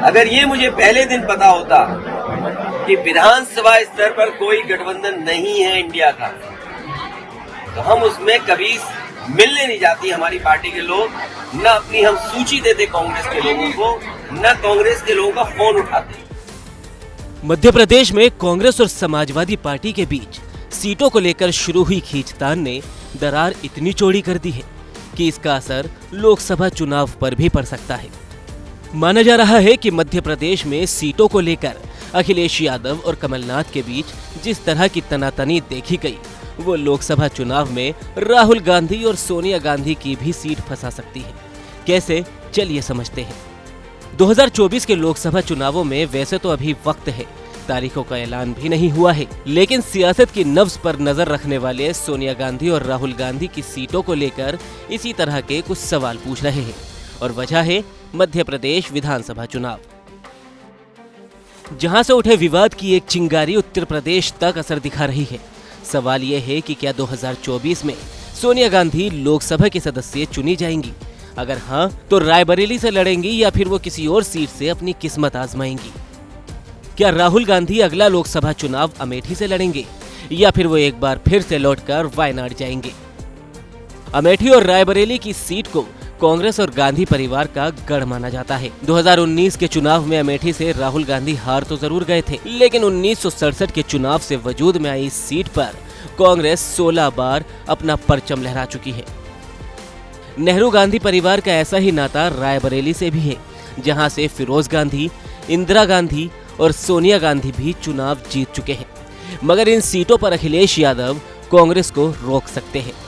अगर ये मुझे पहले दिन पता होता कि विधानसभा स्तर पर कोई गठबंधन नहीं है इंडिया का, तो हम उसमें कभी मिलने नहीं जाती हमारी पार्टी के लोग, न अपनी हम सूची देते कांग्रेस के लोगों को, न कांग्रेस के लोगों का फोन उठाते। मध्य प्रदेश में कांग्रेस और समाजवादी पार्टी के बीच सीटों को लेकर शुरू हुई खींचतान ने दरार इतनी चौड़ी कर दी है कि इसका असर लोकसभा चुनाव पर भी पड़ सकता है। माना जा रहा है कि मध्य प्रदेश में सीटों को लेकर अखिलेश यादव और कमलनाथ के बीच जिस तरह की तनातनी देखी गई, वो लोकसभा चुनाव में राहुल गांधी और सोनिया गांधी की भी सीट फंसा सकती है। कैसे, चलिए समझते हैं। 2024 के लोकसभा चुनावों में वैसे तो अभी वक्त है, तारीखों का ऐलान भी नहीं हुआ है, लेकिन सियासत की नब्ज पर नजर रखने वाले सोनिया गांधी और राहुल गांधी की सीटों को लेकर इसी तरह के कुछ सवाल पूछ रहे हैं। और वजह है मध्य प्रदेश विधानसभा चुनाव, जहां से उठे विवाद की एक चिंगारी उत्तर प्रदेश तक असर दिखा रही है। सवाल यह है कि क्या 2024 में सोनिया गांधी लोकसभा के सदस्य चुनी जाएंगी? अगर हाँ, तो रायबरेली से लड़ेंगी या फिर वो किसी और सीट से अपनी किस्मत आजमाएंगी? क्या राहुल गांधी अगला लोकसभा चुनाव अमेठी से लड़ेंगे या फिर वो एक बार फिर से लौटकर वायनाड जाएंगे? अमेठी और रायबरेली की सीट को कांग्रेस और गांधी परिवार का गढ़ माना जाता है। 2019 के चुनाव में अमेठी से राहुल गांधी हार तो जरूर गए थे, लेकिन 1967 के चुनाव से वजूद में आई इस सीट पर कांग्रेस 16 बार अपना परचम लहरा चुकी है। नेहरू गांधी परिवार का ऐसा ही नाता रायबरेली से भी है, जहां से फिरोज गांधी, इंदिरा गांधी और सोनिया गांधी भी चुनाव जीत चुके हैं। मगर इन सीटों पर अखिलेश यादव कांग्रेस को रोक सकते हैं।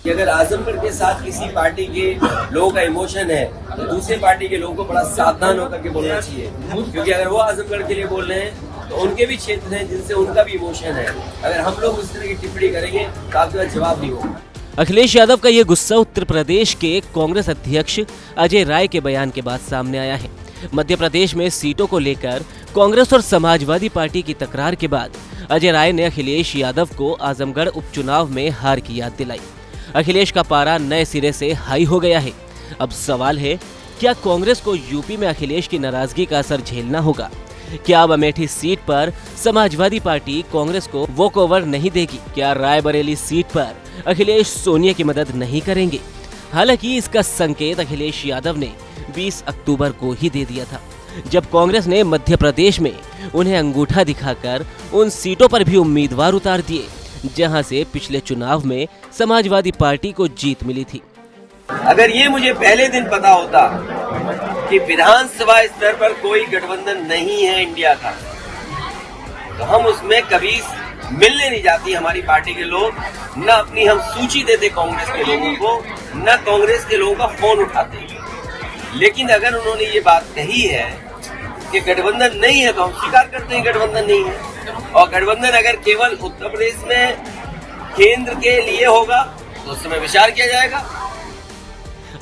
अगर आजमगढ़ के साथ किसी पार्टी के लोगों का इमोशन है, तो दूसरे पार्टी के लोगों को बड़ा सावधान होकर के बोलना चाहिए, क्योंकि अगर वो आजमगढ़ के लिए बोल रहे हैं तो उनके भी क्षेत्र हैं जिनसे उनका भी इमोशन है। अगर हम लोग उस तरह की टिप्पणी करेंगे तो आपके पास जवाब नहीं होगा। अखिलेश यादव का ये गुस्सा उत्तर प्रदेश के कांग्रेस अध्यक्ष अजय राय के बयान के बाद सामने आया है। मध्य प्रदेश में सीटों को लेकर कांग्रेस और समाजवादी पार्टी की तकरार के बाद अजय राय ने अखिलेश यादव को आजमगढ़ उपचुनाव में हार की याद दिलाई। अखिलेश का पारा नए सिरे से हाई हो गया है। अब सवाल है, क्या कांग्रेस को यूपी में अखिलेश की नाराजगी का असर झेलना होगा? क्या अब अमेठी सीट पर समाजवादी पार्टी कांग्रेस को वॉक ओवर नहीं देगी? क्या रायबरेली सीट पर अखिलेश सोनिया की मदद नहीं करेंगे? हालांकि इसका संकेत अखिलेश यादव ने 20 अक्टूबर को ही दे दिया था, जब कांग्रेस ने मध्य प्रदेश में उन्हें अंगूठा दिखाकर उन सीटों पर भी उम्मीदवार उतार दिए जहां से पिछले चुनाव में समाजवादी पार्टी को जीत मिली थी। अगर ये मुझे पहले दिन पता होता कि विधानसभा स्तर पर कोई गठबंधन नहीं है इंडिया का, तो हम उसमें कभी मिलने नहीं जाती हमारी पार्टी के लोग, न अपनी हम सूची देते कांग्रेस के लोगों को, न कांग्रेस के लोगों का फोन उठाते। लेकिन अगर उन्होंने ये बात कही है कि गठबंधन नहीं है, तो हम स्वीकार करते हैं गठबंधन नहीं है। और गठबंधन अगर केवल उत्तर प्रदेश में केंद्र के लिए होगा तो उस समय विचार किया जाएगा।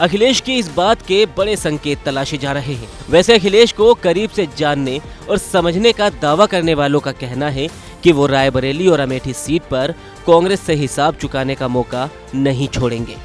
अखिलेश की इस बात के बड़े संकेत तलाशे जा रहे हैं। वैसे अखिलेश को करीब से जानने और समझने का दावा करने वालों का कहना है कि वो रायबरेली और अमेठी सीट पर कांग्रेस से हिसाब चुकाने का मौका नहीं छोड़ेंगे।